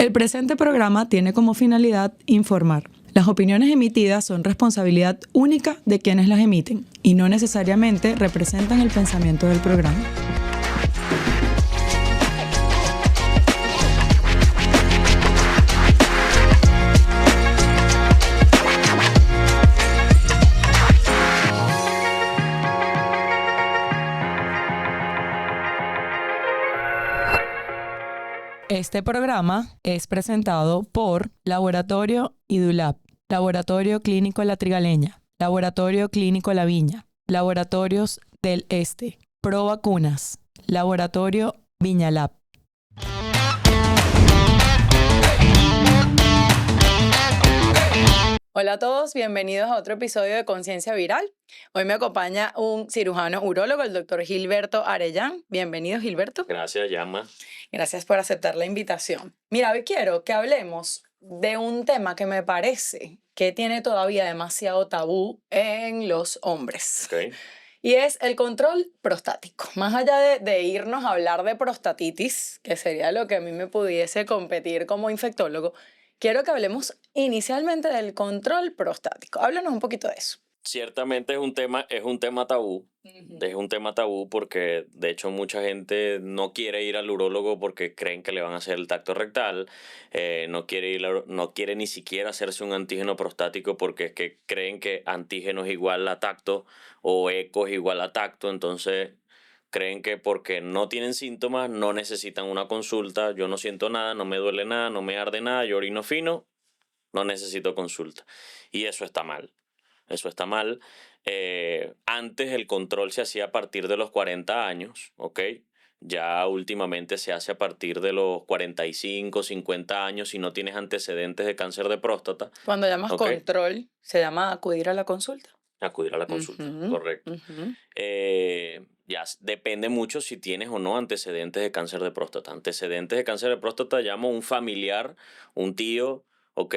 El presente programa tiene como finalidad informar. Las opiniones emitidas son responsabilidad única de quienes las emiten y no necesariamente representan el pensamiento del programa. Este programa es presentado por Laboratorio IDULAB, Laboratorio Clínico La Trigaleña, Laboratorio Clínico La Viña, Laboratorios del Este, Pro Vacunas, Laboratorio Viñalab. Hola a todos, bienvenidos a otro episodio de Conciencia Viral. Hoy me acompaña un cirujano urólogo, el doctor Gilberto Arellán. Bienvenido, Gilberto. Gracias, Yama. Gracias por aceptar la invitación. Mira, hoy quiero que hablemos de un tema que me parece que tiene todavía demasiado tabú en los hombres. Okay. Y es el control prostático. Más allá de irnos a hablar de prostatitis, que sería lo que a mí me pudiese competir como infectólogo, quiero que hablemos inicialmente del control prostático. Háblanos un poquito de eso. Ciertamente es un tema tabú. Es un tema tabú porque de hecho mucha gente no quiere ir al urólogo porque creen que le van a hacer el tacto rectal, no quiere ni siquiera hacerse un antígeno prostático porque es que creen que antígeno es igual a tacto o eco es igual a tacto, entonces creen que porque no tienen síntomas no necesitan una consulta. Yo no siento nada, no me duele nada, no me arde nada, yo orino fino, no necesito consulta. Y eso está mal. Eso está mal. Antes el control se hacía a partir de los 40 años, ¿ok? Ya últimamente se hace a partir de los 45, 50 años si no tienes antecedentes de cáncer de próstata. Cuando llamas ¿ok? control, se llama acudir a la consulta. Acudir a la consulta, correcto. Ya depende mucho si tienes o no antecedentes de cáncer de próstata. Antecedentes de cáncer de próstata llamo un familiar, un tío, ¿ok?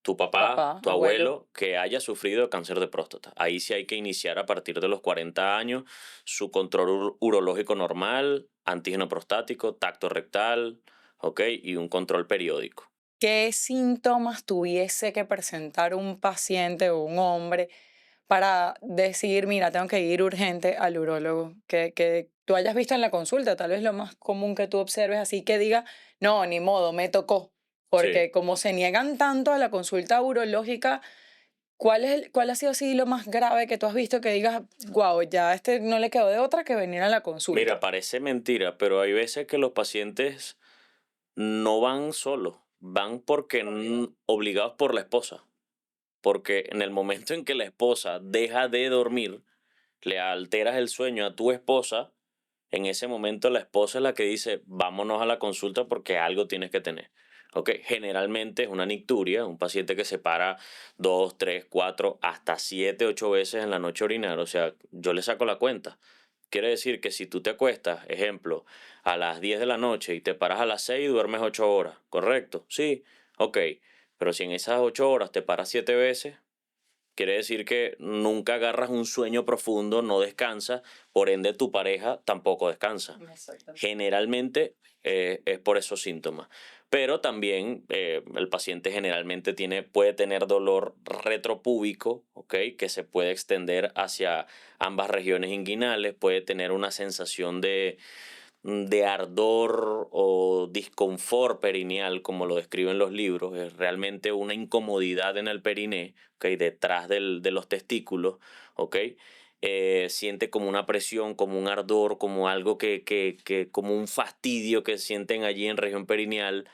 Tu papá, tu abuelo, que haya sufrido cáncer de próstata. Ahí sí hay que iniciar a partir de los 40 años su control urológico normal, antígeno prostático, tacto rectal, ¿ok? Y un control periódico. ¿Qué síntomas tuviese que presentar un paciente o un hombre para decir, mira, tengo que ir urgente al urólogo? Que tú hayas visto en la consulta, tal vez lo más común que tú observes, así que diga, no, ni modo, me tocó. Porque Sí. como se niegan tanto a la consulta urológica, ¿cuál ha sido así lo más grave que tú has visto que digas, wow, ya a este no le quedó de otra que venir a la consulta? Mira, parece mentira, pero hay veces que los pacientes no van solos, van porque obligados por la esposa. Porque en el momento en que la esposa deja de dormir, le alteras el sueño a tu esposa, en ese momento la esposa es la que dice, vámonos a la consulta porque algo tienes que tener. ¿Ok? Generalmente es una nicturia, un paciente que se para 2, 3, 4, hasta 7, 8 veces en la noche a orinar. O sea, yo le saco la cuenta. Quiere decir que si tú te acuestas, ejemplo, a las 10 de la noche y te paras a las 6 y duermes 8 horas, ¿correcto? Sí, ok. Pero si en esas 8 horas te paras 7 veces, quiere decir que nunca agarras un sueño profundo, no descansas, por ende tu pareja tampoco descansa. Generalmente es por esos síntomas. Pero también el paciente generalmente puede tener dolor retropúbico, ¿ok? Que se puede extender hacia ambas regiones inguinales, puede tener una sensación de ardor o disconfort perineal, como lo describen los libros. Es realmente una incomodidad en el periné, ¿okay? Detrás de los testículos, ¿ok? Siente como una presión, como un ardor, como algo como un fastidio que sienten allí en región perineal.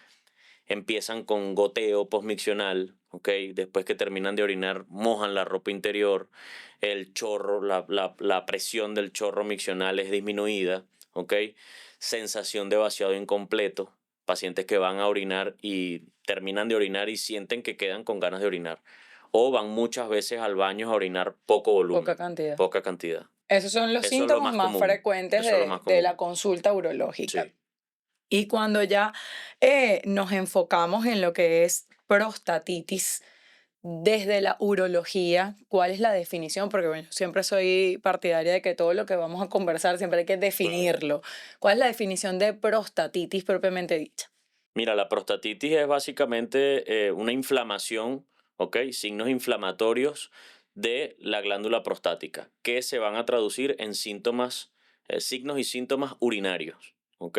Empiezan con goteo postmiccional, ¿ok? Después que terminan de orinar, mojan la ropa interior, el chorro, la presión del chorro miccional es disminuida, ¿ok? Sensación de vaciado incompleto, pacientes que van a orinar y terminan de orinar y sienten que quedan con ganas de orinar. O van muchas veces al baño a orinar poco volumen. Poca cantidad. Esos son los Eso es lo síntomas más común. frecuentes Eso es lo más de la común. consulta urológica. Sí. Y cuando ya nos enfocamos en lo que es prostatitis, desde la urología, ¿cuál es la definición? Porque bueno, yo siempre soy partidaria de que todo lo que vamos a conversar siempre hay que definirlo. ¿Cuál es la definición de prostatitis propiamente dicha? Mira, la prostatitis es básicamente una inflamación, ¿ok? Signos inflamatorios de la glándula prostática, que se van a traducir en síntomas, signos y síntomas urinarios, ¿ok?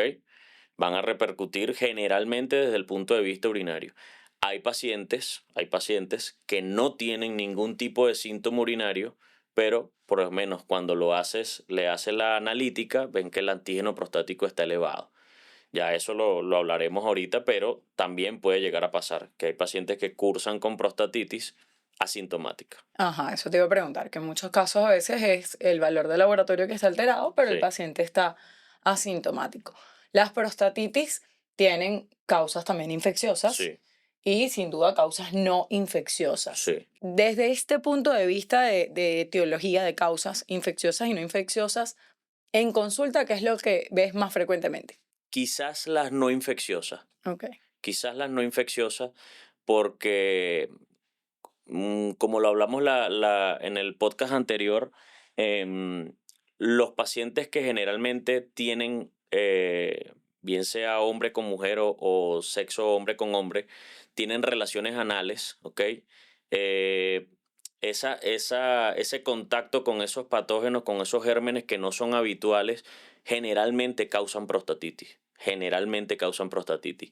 Van a repercutir generalmente desde el punto de vista urinario. Hay pacientes que no tienen ningún tipo de síntoma urinario, pero por lo menos cuando le haces la analítica, ven que el antígeno prostático está elevado. Ya eso lo hablaremos ahorita, pero también puede llegar a pasar que hay pacientes que cursan con prostatitis asintomática. Ajá, eso te iba a preguntar, que en muchos casos a veces es el valor del laboratorio que está alterado, pero el Sí, paciente está asintomático. Las prostatitis tienen causas también infecciosas sí, y sin duda causas no infecciosas. sí. Desde este punto de vista de etiología de causas infecciosas y no infecciosas, en consulta, ¿qué es lo que ves más frecuentemente? Quizás las no infecciosas, Ok. quizás las no infecciosas, porque como lo hablamos en el podcast anterior, em, los pacientes que generalmente tienen, bien sea hombre con mujer o sexo hombre con hombre, tienen relaciones anales, ¿ok? Eh, ese contacto con esos patógenos, con esos gérmenes que no son habituales, generalmente causan prostatitis. Generalmente causan prostatitis,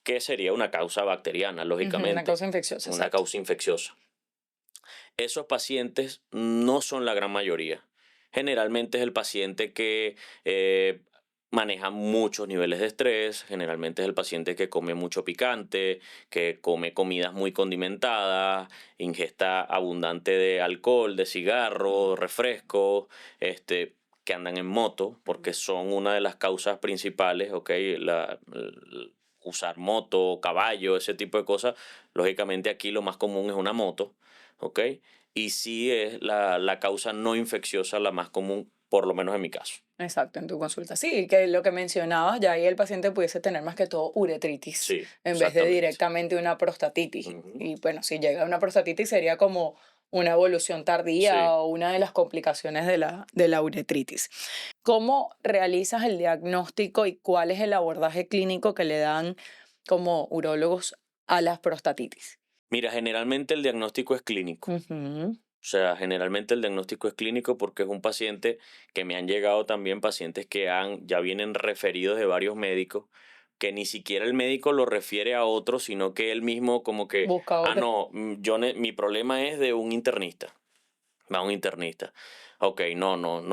que sería una causa bacteriana, Ujú, una lógicamente, causa infecciosa, una exacto. causa infecciosa. Esos pacientes no son la gran mayoría. Generalmente es el paciente que maneja muchos niveles de estrés, generalmente es el paciente que come mucho picante, que come comidas muy condimentadas, ingesta abundante de alcohol, de cigarro, refresco, que andan en moto, porque son una de las causas principales, ¿ok? Usar moto, caballo, ese tipo de cosas. Lógicamente aquí lo más común es una moto, ¿ok? Y sí es la causa no infecciosa la más común, por lo menos en mi caso. Exacto, en tu consulta. Sí, que lo que mencionabas, ya ahí el paciente pudiese tener más que todo uretritis Sí, en vez de exactamente. directamente una prostatitis. Ujú. Y bueno, si llega a una prostatitis sería como una evolución tardía Sí. o una de las complicaciones de la uretritis. ¿Cómo realizas el diagnóstico y cuál es el abordaje clínico que le dan como urólogos a las prostatitis? Mira, generalmente el diagnóstico es clínico. Ujú. O sea, generalmente el diagnóstico es clínico porque es un paciente que me han llegado también pacientes que ya vienen referidos de varios médicos, que ni siquiera el médico lo refiere a otro, sino que él mismo como que, Busca ah, otro. no, mi problema es de un internista. Va a un internista. Ok, no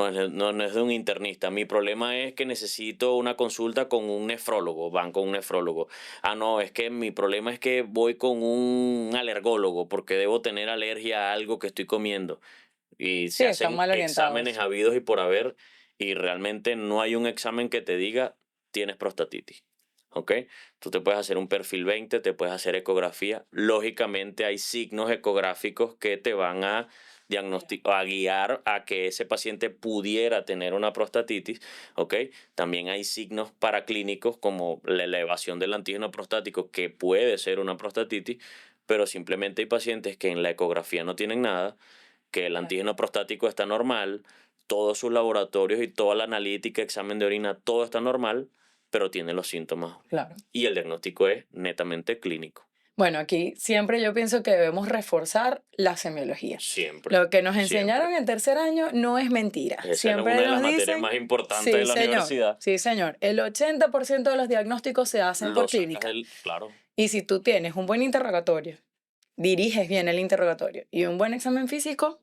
es de un internista. Mi problema es que necesito una consulta con un nefrólogo. Van con un nefrólogo. Ah, no, es que mi problema es que voy con un alergólogo porque debo tener alergia a algo que estoy comiendo. Y Sí, se están hacen mal exámenes orientados. habidos y por haber, y realmente no hay un examen que te diga tienes prostatitis. ¿Ok? Tú te puedes hacer un perfil 20, te puedes hacer ecografía. Lógicamente hay signos ecográficos que te van a a guiar a que ese paciente pudiera tener una prostatitis, ¿ok? También hay signos paraclínicos como la elevación del antígeno prostático, que puede ser una prostatitis, pero simplemente hay pacientes que en la ecografía no tienen nada, que el antígeno prostático está normal, todos sus laboratorios y toda la analítica, examen de orina, todo está normal, pero tiene los síntomas. Claro. Y el diagnóstico es netamente clínico. Bueno, aquí siempre yo pienso que debemos reforzar la semiología. Siempre, Lo que nos enseñaron siempre. en tercer año no es mentira. Esa es una Siempre de las nos materias dicen, más importantes de sí, la señor, universidad. sí, señor. El 80% de los diagnósticos se hacen Lo por sacas clínica. del, claro, Y si tú tienes un buen interrogatorio, diriges bien el interrogatorio y un buen examen físico,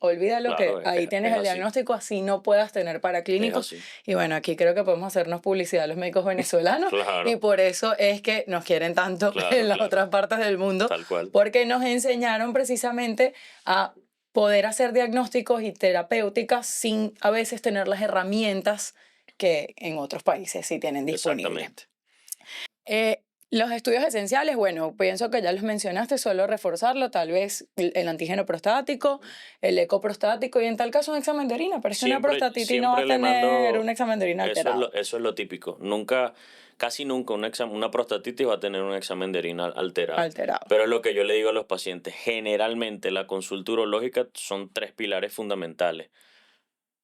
olvídalo que claro, ahí tienes es el así, diagnóstico, así no puedas tener es paraclínicos. así. Y bueno, aquí creo que podemos hacernos publicidad a los médicos venezolanos y Claro, por eso es que nos quieren tanto claro, en las claro, otras partes del mundo, tal cual. porque nos enseñaron precisamente a poder hacer diagnósticos y terapéuticas sin a veces tener las herramientas que en otros países sí tienen disponibles. Exactamente. Los estudios esenciales, bueno, pienso que ya los mencionaste, solo reforzarlo, tal vez el antígeno prostático, el eco prostático y en tal caso un examen de orina, pero es que una Siempre, prostatitis no va a siempre le tener un mando, examen de orina alterado, eso es lo típico. Nunca, casi nunca una prostatitis va a tener un examen de orina alterado. alterado. Pero es lo que yo le digo a los pacientes. Generalmente la consulta urológica son tres pilares fundamentales: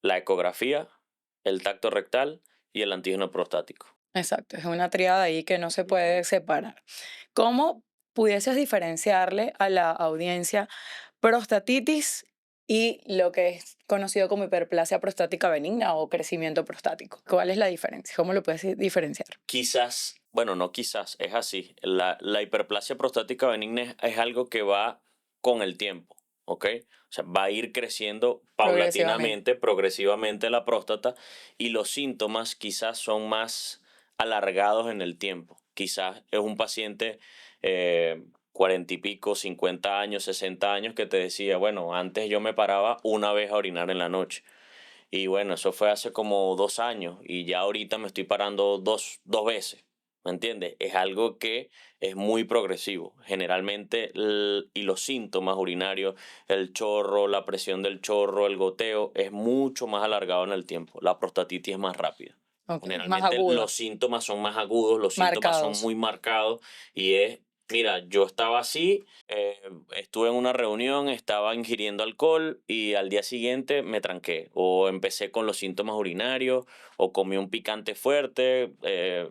la ecografía, el tacto rectal y el antígeno prostático. Exacto, es una triada ahí que no se puede separar. ¿Cómo pudieses diferenciarle a la audiencia prostatitis y lo que es conocido como hiperplasia prostática benigna o crecimiento prostático? ¿Cuál es la diferencia? ¿Cómo lo puedes diferenciar? Quizás, bueno, no quizás, es así. La hiperplasia prostática benigna es algo que va con el tiempo, ¿ok? O sea, va a ir creciendo Progresivamente. paulatinamente, progresivamente la próstata y los síntomas quizás son más alargados en el tiempo. Quizás es un paciente 40 y pico, 50 años, 60 años que te decía, bueno, antes yo me paraba una vez a orinar en la noche. Y bueno, eso fue hace como 2 años y ya ahorita me estoy parando dos veces. ¿Me entiendes? Es algo que es muy progresivo. Generalmente, y los síntomas urinarios, el chorro, la presión del chorro, el goteo, es mucho más alargado en el tiempo. La prostatitis es más rápida. Ok, más Generalmente aguda, los síntomas son más agudos, los síntomas son marcados. muy marcados y es, mira, yo estaba así, estuve en una reunión, estaba ingiriendo alcohol y al día siguiente me tranqué o empecé con los síntomas urinarios o comí un picante fuerte,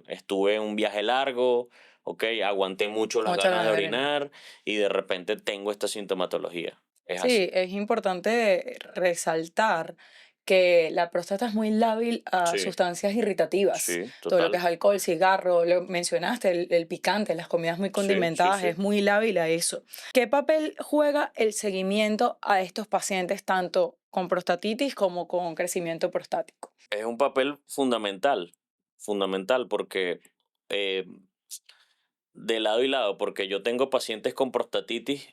estuve en un viaje largo, ok, aguanté mucho las Muchas ganas de ganas de orinar. orinar y de repente tengo esta sintomatología. Es Sí, así. es importante resaltar que la próstata es muy lábil a Sí, sustancias irritativas. sí, Todo lo que total. es alcohol, cigarro, lo mencionaste, el picante, las comidas muy Sí, sí, condimentadas, sí. es muy lábil a eso. ¿Qué papel juega el seguimiento a estos pacientes tanto con prostatitis como con crecimiento prostático? Es un papel fundamental, fundamental, porque eh, de lado y lado, porque yo tengo pacientes con prostatitis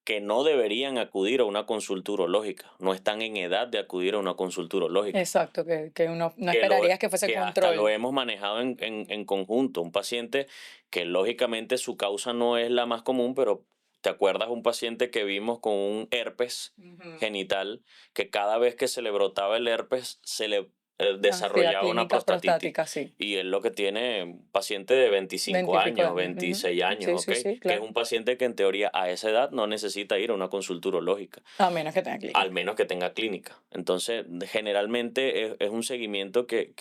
que no deberían acudir a una consulta urológica, no están en edad de acudir a una consulta urológica, Exacto, que uno no que, lo, esperarías que fuese que hasta lo control. hemos manejado en conjunto. Un paciente que lógicamente su causa no es la más común, pero ¿te acuerdas un paciente que vimos con un herpes Ujú. genital que cada vez que se le brotaba el herpes se le Ansiedad desarrollaba una clínica prostatitis? prostática, sí. Y es lo que tiene un paciente de 25 Veintipico de años, años. Ujú. 26 años, Sí, ¿ok? sí, sí, Que es claro. un paciente que en teoría a esa edad no necesita ir a una consulta urológica A menos que tenga al clínica. menos que tenga clínica. Entonces, generalmente es un seguimiento que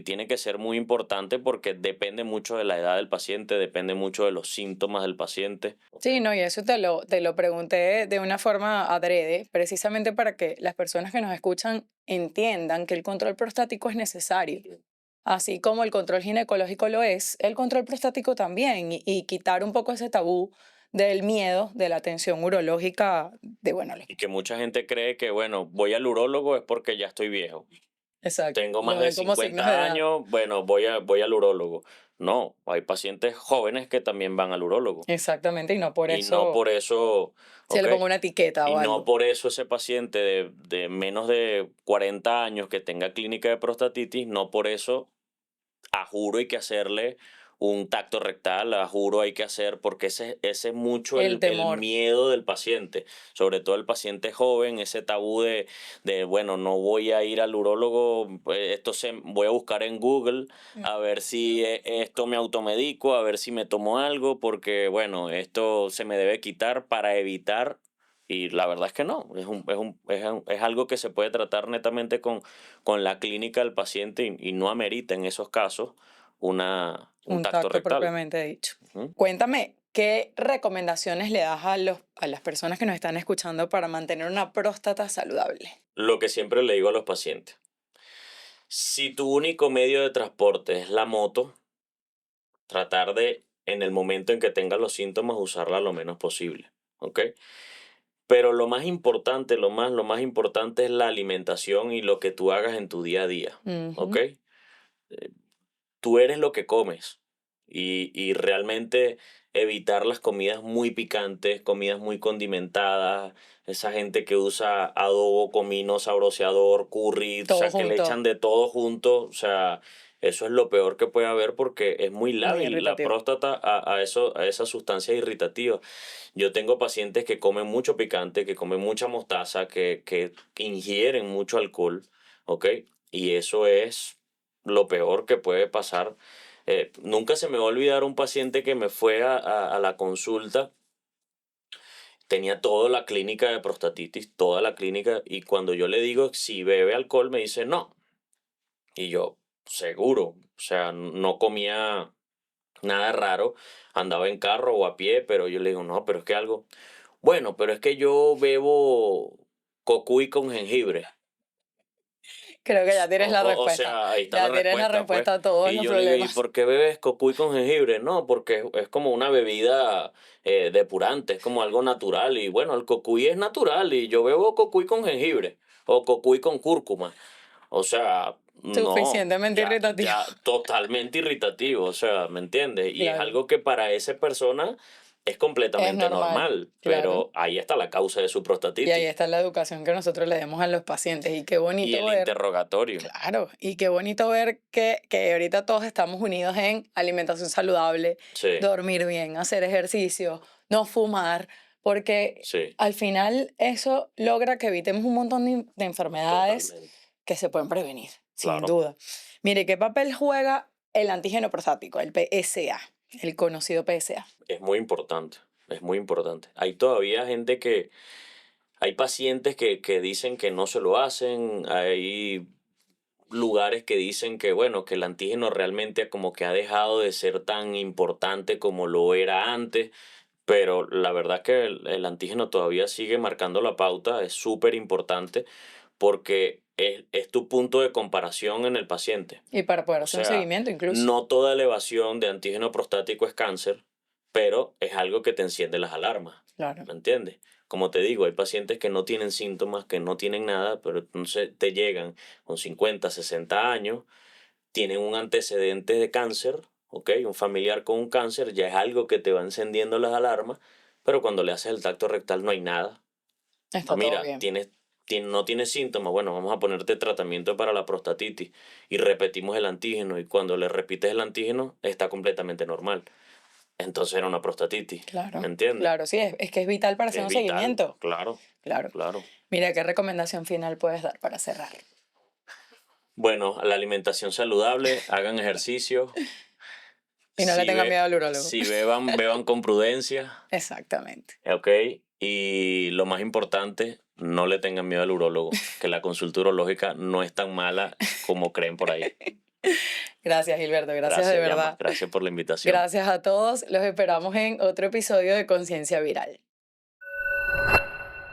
tiene que ser muy importante porque depende mucho de la edad del paciente, depende mucho de los síntomas del paciente. Sí, no, y eso te lo pregunté de una forma adrede, precisamente para que las personas que nos escuchan entiendan que el control prostático es necesario. Así como el control ginecológico lo es, el control prostático también, y quitar un poco ese tabú del miedo, de la atención urológica, de bueno, Y que mucha gente cree que, bueno, voy al urólogo es porque ya estoy viejo. exacto, Tengo más lo de ven como signos de 50 edad. años, bueno, voy al urólogo. No, hay pacientes jóvenes que también van al urólogo. Exactamente, y no por Y no eso por eso, se ¿ok? le ponga una etiqueta Y o no algo. por eso ese paciente de menos de 40 años que tenga clínica de prostatitis, no por eso a juro hay que hacerle un tacto rectal, a juro hay que hacer, porque ese es mucho El el temor. miedo del paciente, sobre todo el paciente joven, ese tabú bueno, no voy a ir al urólogo, voy a buscar en Google a ver si esto me automedico, a ver si me tomo algo, porque bueno, esto se me debe quitar para evitar. Y la verdad es que no, es algo que se puede tratar netamente con la clínica del paciente y no amerita en esos casos un Un tacto tacto rectal. propiamente dicho. Ujú. Cuéntame, ¿qué recomendaciones le das a las personas que nos están escuchando para mantener una próstata saludable? Lo que siempre le digo a los pacientes, si tu único medio de transporte es la moto, tratar de, en el momento en que tengas los síntomas, usarla lo menos posible, ¿ok? Pero lo más importante es la alimentación y lo que tú hagas en tu día a día, ¿ok? Ujú. Tú eres lo que comes y realmente evitar las comidas muy picantes, comidas muy condimentadas, esa gente que usa adobo, comino, sabroseador, curry, o Todo sea, que le junto, echan de todo junto, o sea, eso es lo peor que puede haber porque es muy muy lábil la irritativo. próstata a esa sustancia irritativa. Yo tengo pacientes que comen mucho picante, que comen mucha mostaza, que ingieren mucho alcohol, ¿ok? Y eso es lo peor que puede pasar. Nunca se me va a olvidar un paciente que me fue a la consulta, tenía toda la clínica de prostatitis, toda la clínica, y cuando yo le digo si bebe alcohol, me dice no. Y yo, seguro. O sea, no comía nada raro, andaba en carro o a pie, pero yo le digo, no, pero es que algo, bueno, pero es que yo bebo cocuy con jengibre. Creo que ya tienes la O respuesta. sea, ahí está la Ya tienes la respuesta, pues. respuesta a todos Y los yo le digo, ¿y problemas. por qué bebes cocuy con jengibre? No, porque es como una bebida depurante, es como algo natural. Y bueno, el cocuy es natural y yo bebo cocuy con jengibre o cocuy con cúrcuma. O sea, no, Suficientemente irritativo. ya totalmente irritativo, o sea, ¿me entiendes? Y es Claro. algo que para esa persona es Es completamente normal. normal, Claro. pero ahí está la causa de su Y ahí prostatitis está la educación que nosotros le demos a los pacientes. Y qué y bonito el ver. interrogatorio. Claro, y qué bonito ver que ahorita todos estamos unidos en alimentación saludable, Sí, dormir bien, hacer ejercicio, no fumar, porque sí, al final eso logra que evitemos un montón de enfermedades totalmente, que se pueden prevenir, sin claro. duda. Mire, ¿qué papel juega el antígeno prostático, el PSA, el conocido PSA? Es muy importante, es muy importante. Hay todavía gente hay pacientes que dicen que no se lo hacen, hay lugares que dicen que, bueno, que el antígeno realmente como que ha dejado de ser tan importante como lo era antes, pero la verdad que el antígeno todavía sigue marcando la pauta, es súper importante porque es tu punto de comparación en el paciente. Y para poder O hacer un sea, seguimiento incluso. no toda elevación de antígeno prostático es cáncer, pero es algo que te enciende las alarmas, Claro, ¿me entiendes? Como te digo, hay pacientes que no tienen síntomas, que no tienen nada, pero entonces te llegan con 50, 60 años, tienen un antecedente de cáncer, ¿ok? Un familiar con un cáncer, ya es algo que te va encendiendo las alarmas, pero cuando le haces el tacto rectal no hay nada. No, está todo mira, bien. no tienes síntomas, bueno, vamos a ponerte tratamiento para la prostatitis y repetimos el antígeno y cuando le repites el antígeno está completamente normal. Entonces era una prostatitis, ¿me Claro, entiendes? claro, sí, es que es vital para hacer Es un vital, seguimiento. claro, Claro. claro. Mira, ¿qué recomendación final puedes dar para cerrar? Bueno, la alimentación saludable, hagan ejercicio, Y no le tengan miedo al urólogo. si beban con prudencia, Exactamente. ¿ok? Y lo más importante, no le tengan miedo al urólogo, que la consulta urológica no es tan mala como creen por ahí. Gracias, Gilberto. Gracias de Gracias, Llama. verdad. Gracias por la invitación. Gracias a todos. Los esperamos en otro episodio de Conciencia Viral.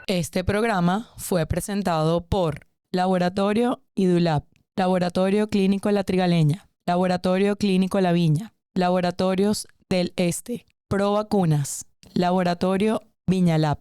Este programa fue presentado por Laboratorio IDULAB, Laboratorio Clínico La Trigaleña, Laboratorio Clínico La Viña, Laboratorios del Este, Pro Vacunas, Laboratorio Viñalab.